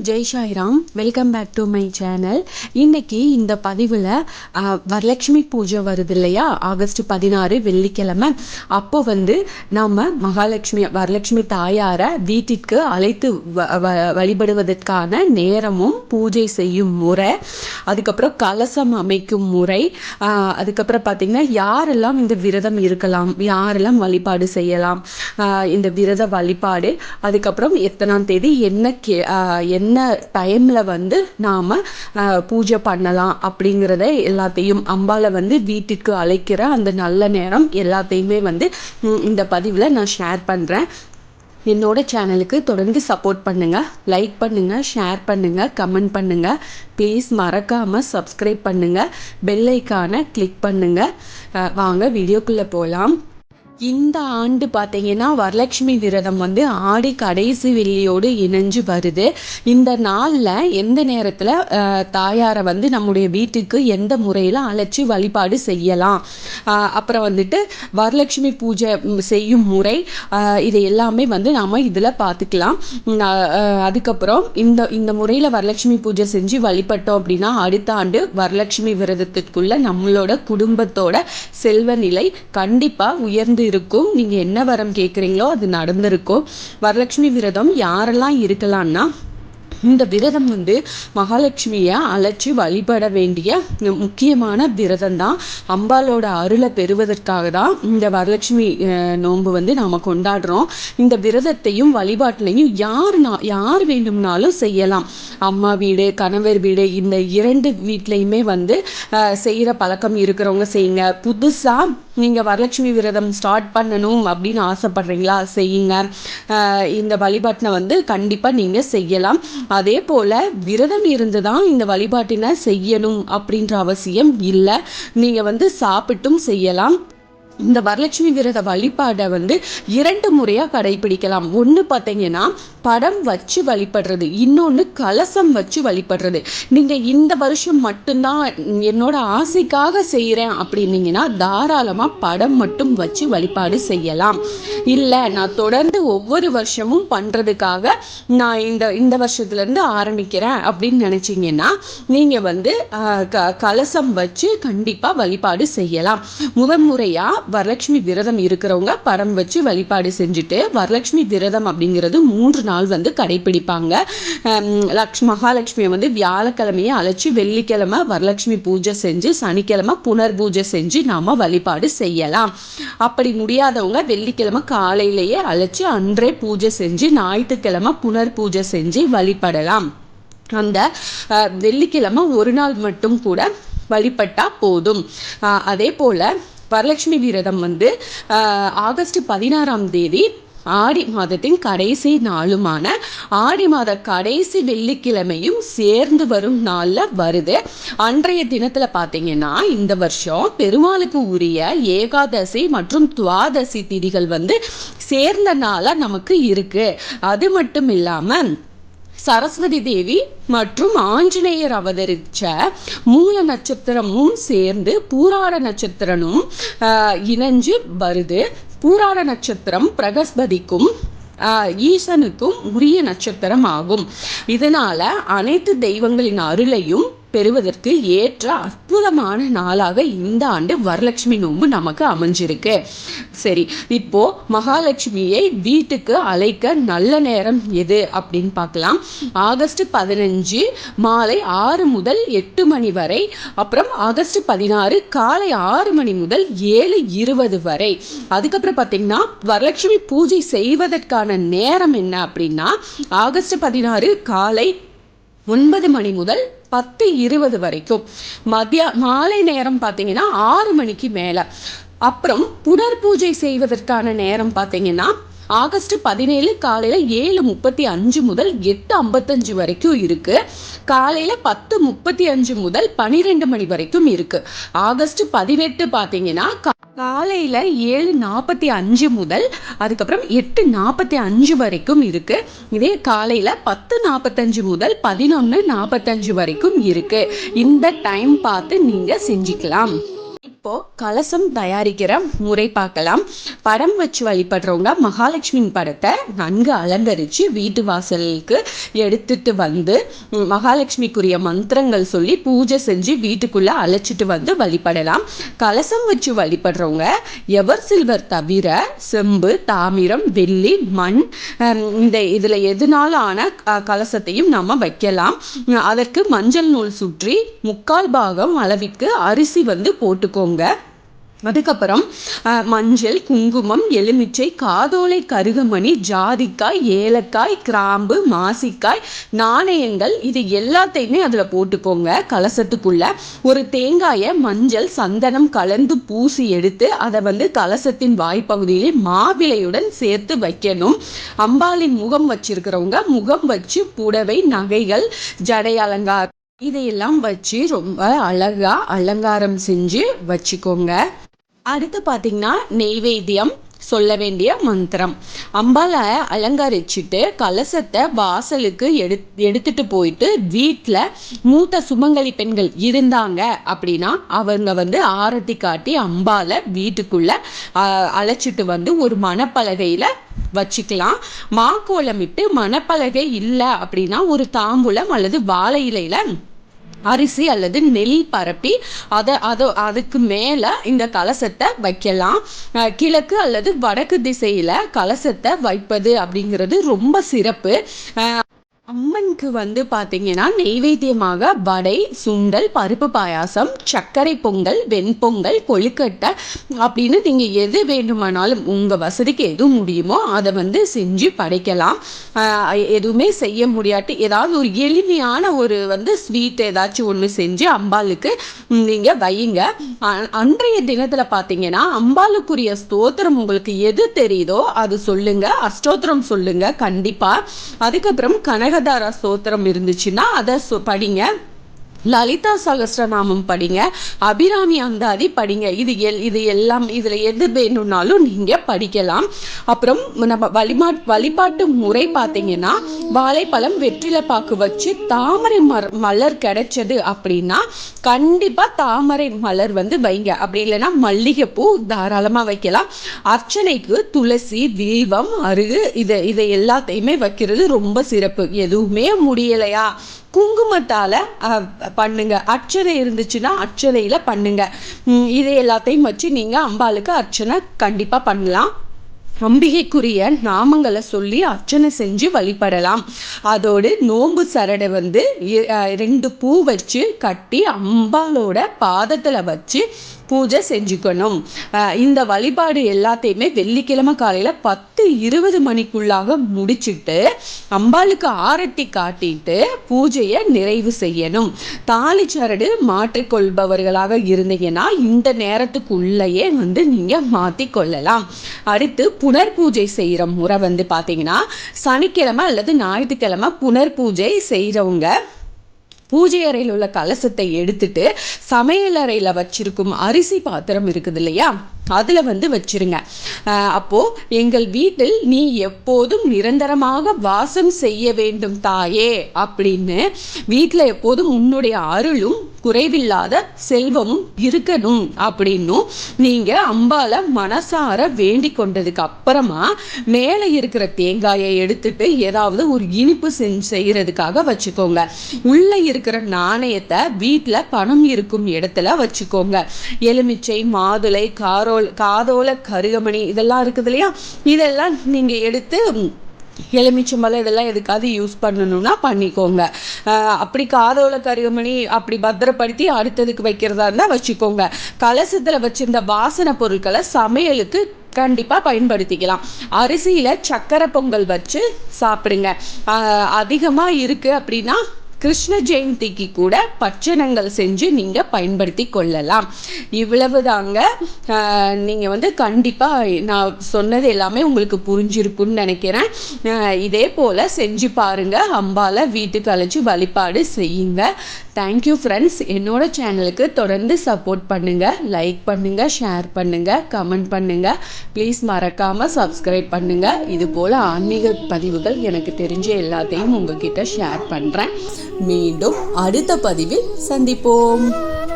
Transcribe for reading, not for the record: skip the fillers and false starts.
Jai Sairam, welcome back to my channel. இன்னைக்கு இந்த பதிவில் வரலட்சுமி பூஜை வருது இல்லையா, ஆகஸ்ட் 16 வெள்ளிக்கிழமை. அப்போ நம்ம வரலட்சுமி தாயாரை வீட்டிற்கு அழைத்து வழிபடுவதற்கான நேரமும் பூஜை செய்யும் முறை, அதுக்கப்புறம் கலசம் அமைக்கும் முறை, அதுக்கப்புறம் பார்த்திங்கன்னா யாரெல்லாம் இந்த விரதம் இருக்கலாம், யாரெல்லாம் வழிபாடு செய்யலாம், இந்த விரத வழிபாடு, அதுக்கப்புறம் எத்தனாம் தேதி என்ன டைமில் நாம் பூஜை பண்ணலாம் அப்படிங்கிறத எல்லாத்தையும், அம்பாவை வீட்டுக்கு அழைக்கிற அந்த நல்ல நேரம் எல்லாத்தையுமே இந்த பதிவில் நான் ஷேர் பண்ணுறேன். என்னோட சேனலுக்கு தொடர்ந்து சப்போர்ட் பண்ணுங்கள், லைக் பண்ணுங்கள், ஷேர் பண்ணுங்கள், கமெண்ட் பண்ணுங்கள். ப்ளீஸ் மறக்காமல் சப்ஸ்கிரைப் பண்ணுங்கள், பெல் ஐக்கானை கிளிக் பண்ணுங்கள். வாங்க வீடியோக்குள்ளே போகலாம். இந்த ஆண்டு பார்த்தீங்கன்னா வரலட்சுமி விரதம் ஆடி கடைசி வெள்ளியோடு இணைஞ்சு வருது. இந்த நாளில் எந்த நேரத்தில் தாயாரை நம்முடைய வீட்டுக்கு எந்த முறையில் அழைச்சி வழிபாடு செய்யலாம், அப்புறம் வரலட்சுமி பூஜை செய்யும் முறை, இது எல்லாமே நாம் இதில் பார்த்துக்கலாம். அதுக்கப்புறம் இந்த முறையில் வரலட்சுமி பூஜை செஞ்சு வழிபட்டோம் அப்படின்னா அடுத்த ஆண்டு வரலட்சுமி விரதத்திற்குள்ள நம்மளோட குடும்பத்தோட செல்வ நிலை கண்டிப்பாக உயர்ந்து இருக்கும். நீங்க என்ன வரம் கேட்குறீங்களோ அது நடந்திருக்கும். வரலட்சுமி விரதம் யாரெல்லாம் இருக்கலாம்னா, இந்த விரதம் மகாலட்சுமியை அழைச்சி வழிபட வேண்டிய முக்கியமான விரதம் தான். அம்பாலோட அருளை பெறுவதற்காக தான் இந்த வரலட்சுமி நோன்பு நாம் கொண்டாடுறோம். இந்த விரதத்தையும் வழிபாட்டிலையும் யார் வேண்டும்னாலும் செய்யலாம். அம்மா வீடு, கணவர் வீடு, இந்த இரண்டு வீட்லையுமே செய்கிற பழக்கம் இருக்கிறவங்க செய்யுங்க. புதுசாக நீங்கள் வரலட்சுமி விரதம் ஸ்டார்ட் பண்ணணும் அப்படின்னு ஆசைப்படுறீங்களா, செய்யுங்க. இந்த வழிபாட்டினை கண்டிப்பாக நீங்கள் செய்யலாம். அதே போல் விரதம் இருந்து தான் இந்த வழிபாட்டினை செய்யணும் அப்படின்ற அவசியம் இல்லை. நீங்கள் சாப்பிட்டும் செய்யலாம். இந்த வரலட்சுமி விரத வழிபாடை 2 முறையாக கடைபிடிக்கலாம். ஒன்று பார்த்தீங்கன்னா படம் வச்சு வழிபடுறது, இன்னொன்று கலசம் வச்சு வழிபடுறது. நீங்கள் இந்த வருஷம் மட்டும்தான் என்னோட ஆசைக்காக செய்கிறேன் அப்படின்னீங்கன்னா தாராளமாக படம் மட்டும் வச்சு வழிபாடு செய்யலாம். இல்லை நான் தொடர்ந்து ஒவ்வொரு வருஷமும் பண்ணுறதுக்காக நான் இந்த வருஷத்துலேருந்து ஆரம்பிக்கிறேன் அப்படின்னு நினச்சிங்கன்னா நீங்கள் கலசம் வச்சு கண்டிப்பாக வழிபாடு செய்யலாம். முதன்முறையாக வரலட்சுமி விரதம் இருக்கிறவங்க படம் வச்சு வழிபாடு செஞ்சுட்டு, வரலட்சுமி விரதம் அப்படிங்கிறது 3 நாள் கடைபிடிப்பாங்க. மகாலட்சுமியை வியாழக்கிழமையை அழைச்சி வெள்ளிக்கிழமை வரலட்சுமி பூஜை செஞ்சு சனிக்கிழமை புனர் பூஜை செஞ்சு நாம வழிபாடு செய்யலாம். அப்படி முடியாதவங்க வெள்ளிக்கிழமை காலையிலேயே அழைச்சி அன்றே பூஜை செஞ்சு ஞாயிற்றுக்கிழமை புனர் பூஜை செஞ்சு வழிபடலாம். அந்த வெள்ளிக்கிழமை ஒரு நாள் மட்டும் கூட வழிபட்டா போதும். அதே போல வரலட்சுமி விரதம் ஆகஸ்ட் 16ஆம் தேதி ஆடி மாதத்தின் கடைசி நாளுமான ஆடி மாத கடைசி வெள்ளிக்கிழமையும் சேர்ந்து வரும் நாளில் வருது. அன்றைய தினத்தில் பார்த்தீங்கன்னா இந்த வருஷம் பெருமாளுக்கு உரிய ஏகாதசி மற்றும் துவாதசி திதிகள் சேர்ந்த நாளாக நமக்கு இருக்கு. அது மட்டும் இல்லாமல் சரஸ்வதி தேவி மற்றும் ஆஞ்சநேயர் அவதரிச்ச மூல நட்சத்திரமும் சேர்ந்து பூராட நட்சத்திரமும் இணைஞ்சு வருது. பூராட நட்சத்திரம் பிரகஸ்பதிக்கும் ஈசனுக்கும் உரிய நட்சத்திரம் ஆகும். இதனால அனைத்து தெய்வங்களின் அருளையும் பெறுவதற்கு ஏற்ற அற்புதமான நாளாக இந்த ஆண்டு வரலட்சுமி நோன்பு நமக்கு அமைஞ்சிருக்கு. சரி, இப்போ மகாலட்சுமியை வீட்டுக்கு அழைக்க நல்ல நேரம் எது அப்படின்னு பார்க்கலாம். ஆகஸ்ட் 15 மாலை 6 முதல் 8 மணி வரை, அப்புறம் ஆகஸ்ட் 16 காலை 6 மணி முதல் 7:20 வரை. அதுக்கப்புறம் பார்த்தீங்கன்னா வரலட்சுமி பூஜை செய்வதற்கான நேரம் என்ன அப்படின்னா ஆகஸ்ட் 16 காலை 9 மணி முதல் 10:20 வரைக்கும். மாலை நேரம் பார்த்தீங்கன்னா 6 மணிக்கு மேலே. அப்புறம் புனர் பூஜை செய்வதற்கான நேரம் பார்த்தீங்கன்னா ஆகஸ்ட் 17 காலையில் 7:35 முதல் 8:55 வரைக்கும் இருக்கு. காலையில் 10:35 முதல் 12 மணி வரைக்கும் இருக்கு. ஆகஸ்ட் 18 பார்த்தீங்கன்னா காலையில் 7:45 முதல் அதுக்கப்புறம் 8:45 வரைக்கும் இருக்கு. இதே காலையில் 10:45 முதல் 11:45 வரைக்கும் இருக்கு. இந்த டைம் பார்த்து நீங்கள் செஞ்சுக்கலாம். இப்போ கலசம் தயாரிக்கிற முறை பார்க்கலாம். படம் வச்சு வழிபடுறவங்க மகாலட்சுமி படத்தை நன்கு அலங்கரித்து வீட்டு வாசலுக்கு எடுத்துட்டு வந்து மகாலட்சுமிக்குரிய மந்திரங்கள் சொல்லி பூஜை செஞ்சு வீட்டுக்குள்ளே அழைச்சிட்டு வந்து வழிபடலாம். கலசம் வச்சு வழிபடுறவங்க எவர் சில்வர் தவிர செம்பு, தாமிரம், வெள்ளி, மண் இதில் எதுனாலும் ஆன கலசத்தையும் நம்ம வைக்கலாம். அதற்கு மஞ்சள் நூல் சுற்றி 3/4 பாகம் அளவிற்கு அரிசி வந்து போட்டுக்கோங்க. அதுக்கப்புறம் மஞ்சள், குங்குமம், எலுமிச்சை, காதோலை கருகமணி, ஜாதிக்காய், ஏலக்காய், கிராம்பு, மாசிக்காய், நாணயங்கள் இது எல்லாத்தையுமே அதில் போட்டுக்கோங்க. கலசத்துக்குள்ள ஒரு தேங்காயை மஞ்சள் சந்தனம் கலந்து பூசி எடுத்து அதை வந்து கலசத்தின் வாய்ப்பகுதியிலே மாவிளையுடன் சேர்த்து வைக்கணும். அம்பாளின் முகம் வச்சிருக்கிறவங்க முகம் வச்சு புடவை, நகைகள், ஜடை அலங்காரம் இதையெல்லாம் வச்சு ரொம்ப அழகா அலங்காரம் செஞ்சு வச்சுக்கோங்க. அடுத்து பார்த்தீங்கன்னா நெய்வேத்தியம் சொல்ல வேண்டிய மந்திரம். அம்பாலை அலங்கரிச்சுட்டு கலசத்தை வாசலுக்கு எடுத்துட்டு போயிட்டு வீட்டில் மூத்த சுமங்கலி பெண்கள் இருந்தாங்க அப்படின்னா அவங்க வந்து ஆரத்தி காட்டி அம்பாலை வீட்டுக்குள்ள அழைச்சிட்டு வந்து ஒரு மணப்பலகையில் வச்சுக்கலாம். மாக்கோலமிட்டு மணப்பலகை இல்லை அப்படின்னா ஒரு தாம்பூலம் அல்லது வாழை இலையில அரிசி அல்லது நெல் பரப்பி அதுக்கு மேலே இந்த கலசத்தை வைக்கலாம். கிழக்கு அல்லது வடக்கு திசையில் கலசத்தை வைப்பது அப்படிங்கிறது ரொம்ப சிறப்பு. அம்மனுக்கு வந்து பார்த்தீங்கன்னா நெய்வேத்தியமாக வடை, சுண்டல், பருப்பு பாயாசம், சர்க்கரை பொங்கல், வெண்பொங்கல், கொழுக்கட்டை அப்படின்னு நீங்கள் எது வேண்டுமானாலும் உங்கள் வசதிக்கு எது முடியுமோ அதை வந்து செஞ்சு படைக்கலாம். எதுவுமே செய்ய முடியாட்டி ஏதாவது ஒரு எளிமையான ஒரு வந்து ஸ்வீட் ஏதாச்சும் ஒன்று செஞ்சு அம்பாளுக்கு நீங்கள் வையுங்க. அன்றைய தினத்தில் பார்த்தீங்கன்னா அம்பாளுக்குரிய ஸ்தோத்திரம் உங்களுக்கு எது தெரியுதோ அது சொல்லுங்கள். அஷ்டோத்திரம் சொல்லுங்கள் கண்டிப்பாக. அதுக்கப்புறம் கனகதார ஸ்தோத்திரம் இருந்துச்சுன்னா அதை படிங்க. லலிதா சகஸ்ரநாமம் படிங்க. அபிராமி அந்தாதி படிங்க. இது எல்லாம் இதில் எது வேணும்னாலும் நீங்கள் படிக்கலாம். அப்புறம் நம்ம வழிபாட்டு முறை பார்த்தீங்கன்னா வாழைப்பழம், வெற்றிலை பாக்கு வச்சு தாமரை மலர் கிடைச்சது அப்படின்னா கண்டிப்பாக தாமரை மலர் வந்து வைங்க. அப்படி இல்லைன்னா மல்லிகைப்பூ தாராளமாக வைக்கலாம். அர்ச்சனைக்கு துளசி, தீபம், அருகு இதை எல்லாத்தையுமே வைக்கிறது ரொம்ப சிறப்பு. எதுவுமே முடியலையா குங்குமத்தால் பண்ணுங்க. அர்ச்சனை இருந்துச்சுன்னா அர்ச்சனையில் பண்ணுங்க. இதை எல்லாத்தையும் வச்சு நீங்கள் அம்பாளுக்கு அர்ச்சனை கண்டிப்பாக பண்ணலாம். அம்பிகைக்குரிய நாமங்களை சொல்லி அர்ச்சனை செஞ்சு வழிபடலாம். அதோடு நோன்பு சரடை வந்து 2 பூ வச்சு கட்டி அம்பாளோட பாதத்தில் வச்சு பூஜை செஞ்சுக்கணும். இந்த வழிபாடு எல்லாத்தையுமே வெள்ளிக்கிழமை காலையில் 10-20 மணிக்குள்ளாக முடிச்சுட்டு அம்பாளுக்கு ஆரத்தி காட்டிட்டு பூஜையை நிறைவு செய்யணும். தாலி சரடு மாற்றிக்கொள்பவர்களாக இருந்தீங்கன்னா இந்த நேரத்துக்குள்ளேயே வந்து நீங்கள் மாற்றிக்கொள்ளலாம். அடுத்து புனர் பூஜை செய்கிற முறை வந்து பார்த்தீங்கன்னா சனிக்கிழமை அல்லது ஞாயிற்றுக்கிழமை புனர் பூஜை செய்கிறவங்க பூஜை அறையில் உள்ள கலசத்தை எடுத்துட்டு சமையல் அறையில் வச்சிருக்கும் அரிசி பாத்திரம் இருக்குது இல்லையா அதில் வந்து வச்சிருங்க. அப்போது எங்கள் வீட்டில் நீ எப்போதும் நிரந்தரமாக வாசம் செய்ய வேண்டும் தாயே அப்படின்னு வீட்டில் எப்போதும் உன்னுடைய அருளும் குறைவில்லாத செல்வமும் இருக்கணும் அப்படின்னும் நீங்கள் அம்பால மனசார வேண்டி கொண்டதுக்கு அப்புறமா மேலே இருக்கிற தேங்காயை எடுத்துட்டு ஏதாவது ஒரு இனிப்பு செய்யறதுக்காக வச்சுக்கோங்க. உள்ளே இருக்கிற நாணயத்தை வீட்டில் பணம் இருக்கும் இடத்துல வச்சுக்கோங்க. எலுமிச்சை, மாதுளை, காதோல கருகமணி இதெல்லாம் இருக்குது இல்லையா இதெல்லாம் நீங்கள் எடுத்து எலுமிச்சம்பழம் இதெல்லாம் எதுக்காவது யூஸ் பண்ணணும்னா பண்ணிக்கோங்க. அப்படி காதோல கருகமணி அப்படி பத்திரப்படுத்தி அடுத்ததுக்கு வைக்கிறதா இருந்தால் வச்சுக்கோங்க. கலசத்தில் வச்சிருந்த வாசனை பொருட்களை சமையலுக்கு கண்டிப்பாக பயன்படுத்திக்கலாம். அரிசியில் சக்கரை பொங்கல் வச்சு சாப்பிடுங்க. அதிகமாக இருக்குது அப்படின்னா கிருஷ்ண ஜெயந்திக்கு கூட பட்சணங்கள் செஞ்சு நீங்கள் பயன்படுத்தி கொள்ளலாம். இவ்வளவு தாங்க. நீங்கள் வந்து கண்டிப்பாக நான் சொன்னது எல்லாமே உங்களுக்கு புரிஞ்சிருக்குன்னு நினைக்கிறேன். இதே போல் செஞ்சு பாருங்கள். அம்பால வீட்டுக்கு அழைச்சி வழிபாடு செய்யுங்க. Thank you friends. என்னோட சேனலுக்கு தொடர்ந்து சப்போர்ட் பண்ணுங்கள். லைக் பண்ணுங்கள், ஷேர் பண்ணுங்கள், கமெண்ட் பண்ணுங்கள். ப்ளீஸ் மறக்காமல் சப்ஸ்கிரைப் பண்ணுங்கள். இது போல் ஆன்மீக பதிவுகள் எனக்கு தெரிஞ்ச எல்லாத்தையும் உங்ககிட்ட ஷேர் பண்ணுறேன். மீண்டும் அடுத்த பதிவில் சந்திப்போம்.